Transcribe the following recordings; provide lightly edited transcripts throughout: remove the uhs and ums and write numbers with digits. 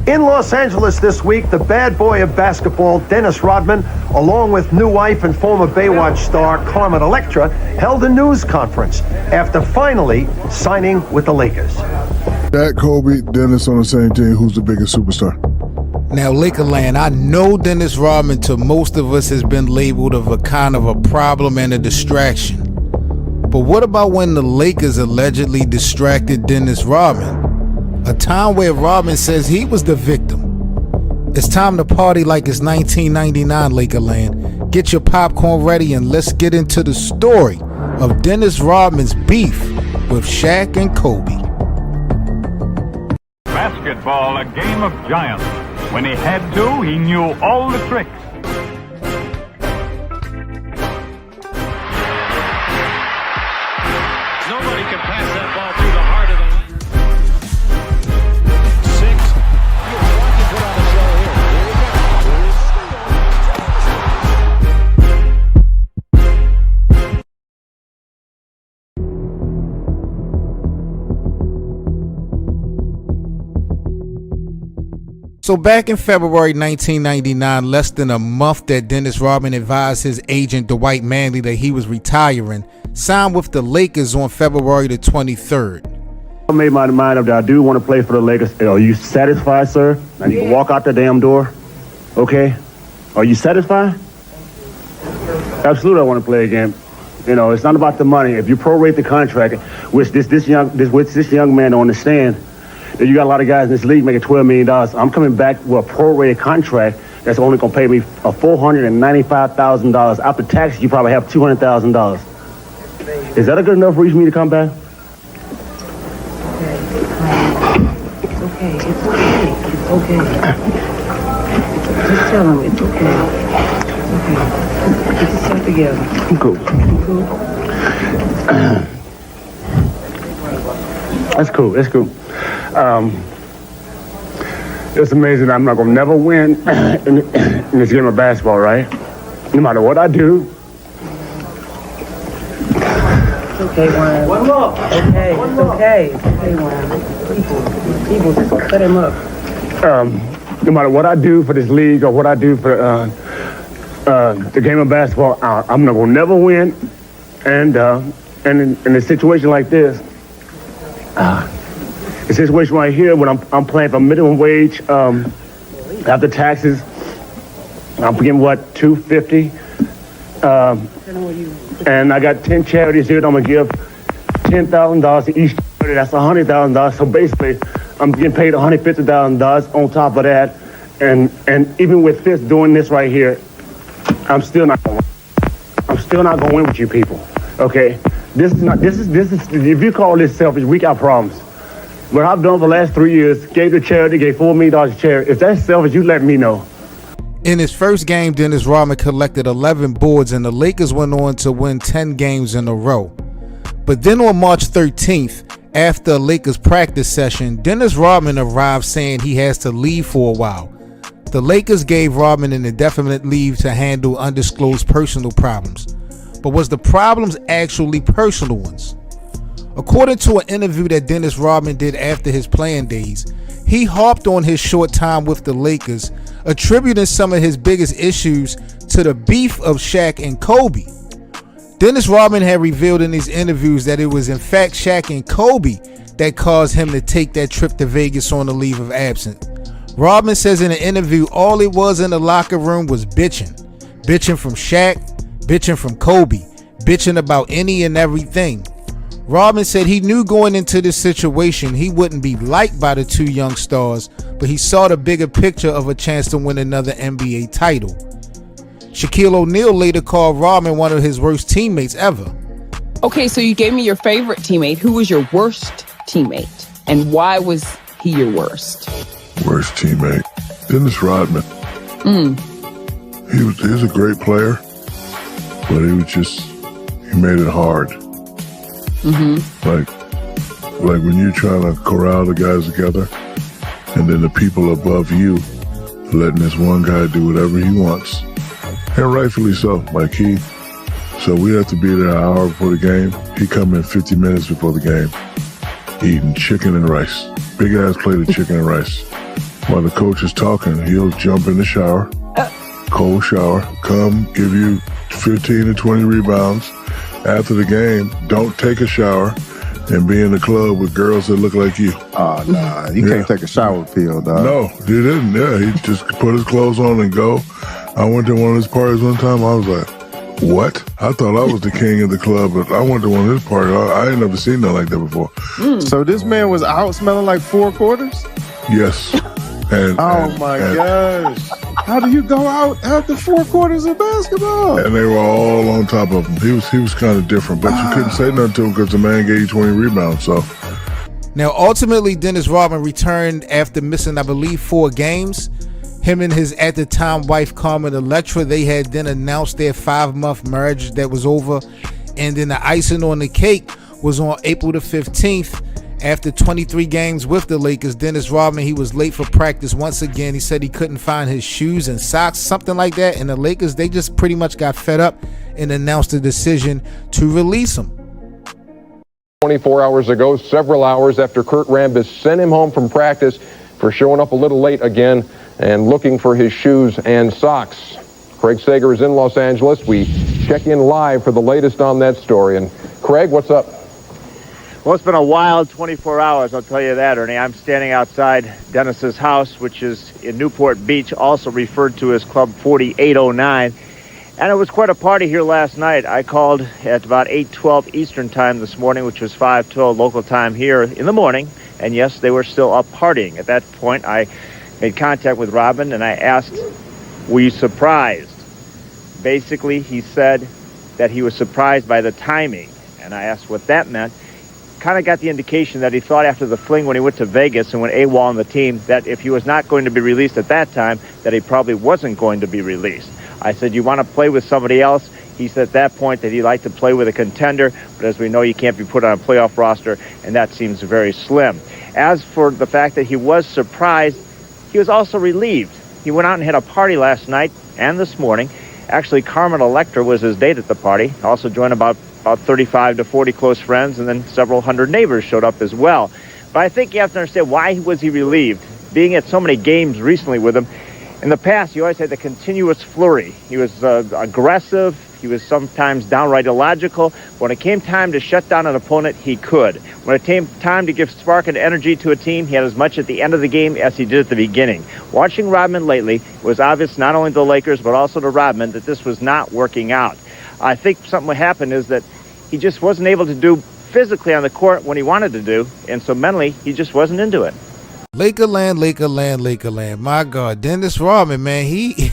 In Los Angeles this week, the bad boy of basketball, Dennis Rodman, along with new wife and former Baywatch star Carmen Electra, held a news conference after finally signing with the Lakers. Shaq, Kobe, Dennis on the same team. Who's the biggest superstar? Now, Lakerland, I know Dennis Rodman to most of us has been labeled of a kind of a problem and a distraction. But what about when the Lakers allegedly distracted Dennis Rodman? A time where Rodman says he was the victim. It's time to party like it's 1999, Lakerland. Get your popcorn ready and let's get into the story of Dennis Rodman's beef with Shaq and Kobe. Basketball, a game of giants. When he had to, he knew all the tricks. Nobody can pass that ball through the heart of the line. 6. You want to put on the show here. So back in February 1999, less than a month that Dennis Rodman advised his agent Dwight Manley that he was retiring, signed with the Lakers on February the 23rd. I made my mind up that I do want to play for the Lakers. Are you satisfied, sir? And you can walk out the damn door. Okay? Are you satisfied? Absolutely, I want to play again. You know, it's not about the money. If you prorate the contract, which this young man don't understand, that you got a lot of guys in this league making $12 million. I'm coming back with a prorated contract that's only going to pay me $495,000. After taxes, you probably have $200,000. Is that a good enough reason for me to come back? It's okay. Just tell him it's okay. Get yourself together. I'm cool. That's cool. It's amazing. I'm not going to never win in this game of basketball, right? No matter what I do. It's okay, Juan. One more. Okay, it's okay. It's okay, Juan. People just cut him up. No matter what I do for this league or what I do for the game of basketball, I'm not going to never win. And in a situation like this, the situation right here when I'm playing for minimum wage after taxes, I'm getting what, $250, and I got 10 charities here that I'm gonna give $10,000 to each charity. That's $100,000. So basically, I'm getting paid $150,000 on top of that, and even with this doing this right here, I'm still not gonna win with you people. Okay, this is if you call this selfish, we got problems. What I've done for the last 3 years, gave to charity, gave $4 million to charity. If that's selfish, you let me know. In his first game, Dennis Rodman collected 11 boards and the Lakers went on to win 10 games in a row. But then on March 13th, after a Lakers practice session, Dennis Rodman arrived saying he has to leave for a while. The Lakers gave Rodman an indefinite leave to handle undisclosed personal problems. But was the problems actually personal ones? According to an interview that Dennis Rodman did after his playing days, he harped on his short time with the Lakers, attributing some of his biggest issues to the beef of Shaq and Kobe. Dennis Rodman had revealed in these interviews that it was in fact Shaq and Kobe that caused him to take that trip to Vegas on a leave of absence. Rodman says in an interview all it was in the locker room was bitching. Bitching from Shaq, bitching from Kobe, bitching about any and everything. Rodman said he knew going into this situation he wouldn't be liked by the two young stars, but he saw the bigger picture of a chance to win another NBA title. Shaquille O'Neal later called Rodman one of his worst teammates ever. Okay, so you gave me your favorite teammate. Who was your worst teammate? And why was he your worst? Worst teammate? Dennis Rodman. He was a great player, but he made it hard. Like when you're trying to corral the guys together and then the people above you letting this one guy do whatever he wants. And rightfully so, so we have to be there an hour before the game. He come in 50 minutes before the game, eating chicken and rice. Big ass plate of chicken and rice. while the coach is talking, he'll jump in the shower, cold shower, come give you 15 to 20 rebounds. After the game, don't take a shower and be in the club with girls that look like you. Oh, nah. You can't take a shower pill, dog. No, he didn't. Yeah, he just put his clothes on and go. I went to one of his parties one time. I was like, what? I thought I was the king of the club, but I went to one of his parties. I ain't never seen nothing like that before. So this man was out smelling like 4 quarters? Yes. And, my gosh. How do you go out after 4 quarters of basketball? And they were all on top of him. He was kind of different, but you couldn't say nothing to him because the man gave you 20 rebounds. So now, ultimately, Dennis Rodman returned after missing, I believe, 4 games. Him and his at-the-time wife, Carmen Electra, they had then announced their 5-month marriage that was over. And then the icing on the cake was on April the 15th. After 23 games with the Lakers, Dennis Rodman, he was late for practice once again. He said he couldn't find his shoes and socks, something like that. And the Lakers, they just pretty much got fed up and announced the decision to release him. 24 hours ago, several hours after Kurt Rambis sent him home from practice for showing up a little late again and looking for his shoes and socks. Craig Sager is in Los Angeles. We check in live for the latest on that story. And Craig, what's up? Well, it's been a wild 24 hours, I'll tell you that, Ernie. I'm standing outside Dennis's house, which is in Newport Beach, also referred to as Club 4809. And it was quite a party here last night. I called at about 8:12 Eastern time this morning, which was 5:12 local time here in the morning. And yes, they were still up partying. At that point, I made contact with Rodman and I asked, were you surprised? Basically, he said that he was surprised by the timing. And I asked what that meant. Kind of got the indication that he thought after the fling when he went to Vegas and went AWOL on the team that if he was not going to be released at that time, that he probably wasn't going to be released. I said, you want to play with somebody else? He said at that point that he'd like to play with a contender, but as we know, you can't be put on a playoff roster, and that seems very slim. As for the fact that he was surprised, he was also relieved. He went out and had a party last night and this morning. Actually, Carmen Electra was his date at the party, also joined about 35 to 40 close friends, and then several hundred neighbors showed up as well. But I think you have to understand, why was he relieved? Being at so many games recently with him, in the past, he always had the continuous flurry. He was aggressive. He was sometimes downright illogical. When it came time to shut down an opponent, he could. When it came time to give spark and energy to a team, he had as much at the end of the game as he did at the beginning. Watching Rodman lately, it was obvious not only to the Lakers, but also to Rodman, that this was not working out. I think something what happened is that he just wasn't able to do physically on the court when he wanted to do, and so mentally, he just wasn't into it. Lakerland, Lakerland, Lakerland. My God, Dennis Rodman, man, he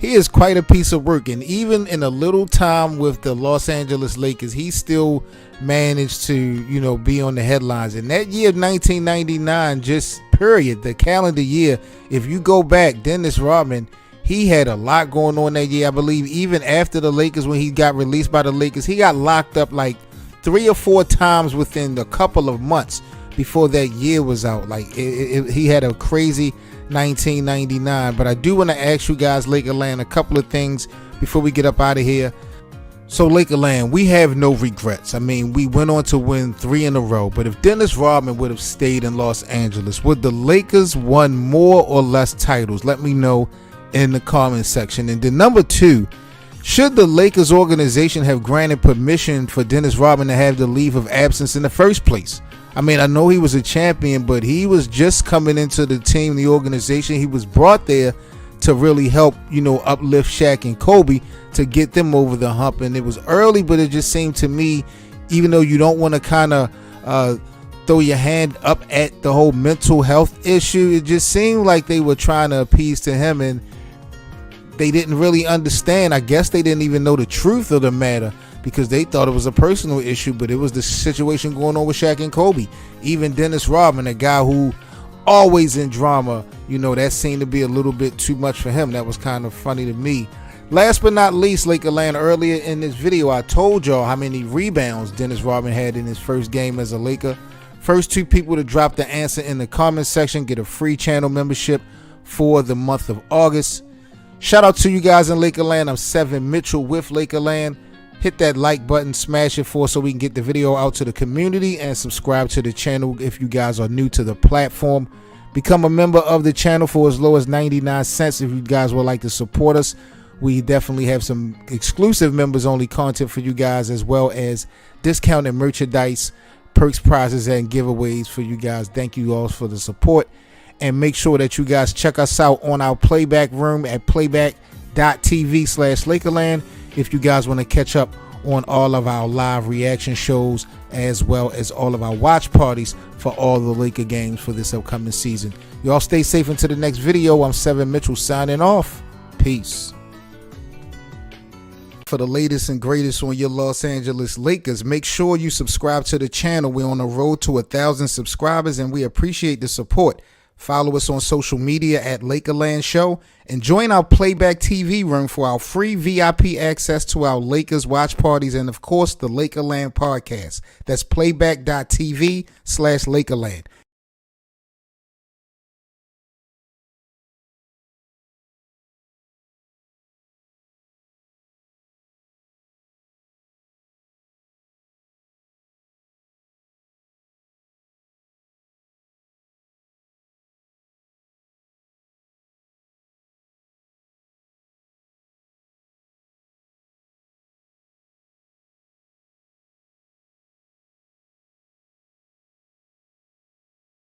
is quite a piece of work. And even in a little time with the Los Angeles Lakers, he still managed to, be on the headlines. And that year of 1999, just period, the calendar year, if you go back, Dennis Rodman, he had a lot going on that year. I believe even after the Lakers, when he got released by the Lakers, he got locked up like 3 or 4 times within a couple of months before that year was out. Like he had a crazy 1999. But I do want to ask you guys, Lakerland, a couple of things before we get up out of here. So Lakerland, we have no regrets. I mean, we went on to win 3 in a row. But if Dennis Rodman would have stayed in Los Angeles, would the Lakers won more or less titles? Let me know in the comment section. And then number 2, should the Lakers organization have granted permission for Dennis Rodman to have the leave of absence in the first place? I mean, I know he was a champion, but he was just coming into the team, the organization. He was brought there to really help, uplift Shaq and Kobe to get them over the hump. And it was early, but it just seemed to me, even though you don't want to kind of throw your hand up at the whole mental health issue, it just seemed like they were trying to appease to him, and they didn't really understand. I guess they didn't even know the truth of the matter, because they thought it was a personal issue, but it was the situation going on with Shaq and Kobe. Even Dennis Rodman, a guy who always in drama, that seemed to be a little bit too much for him. That was kind of funny to me. Last but not least, Lakerland, earlier in this video, I told y'all how many rebounds Dennis Rodman had in his first game as a Laker. First 2 people to drop the answer in the comment section get a free channel membership for the month of August. Shout out to you guys in Lakerland. I'm Seven Mitchell with Lakerland. Hit that like button, smash it so we can get the video out to the community, and subscribe to the channel if you guys are new to the platform. Become a member of the channel for as low as 99 cents if you guys would like to support us. We definitely have some exclusive members only content for you guys, as well as discounted merchandise, perks, prizes, and giveaways for you guys. Thank you all for the support. And make sure that you guys check us out on our playback room at playback.tv/Lakerland if you guys want to catch up on all of our live reaction shows, as well as all of our watch parties for all the Laker games for this upcoming season. Y'all stay safe until the next video. I'm Seven Mitchell signing off. Peace. For the latest and greatest on your Los Angeles Lakers, make sure you subscribe to the channel. We're on the road to 1,000 subscribers, and we appreciate the support. Follow us on social media at Lakerland Show, and join our Playback TV room for our free VIP access to our Lakers watch parties and, of course, the Lakerland podcast. That's playback.tv/Lakerland.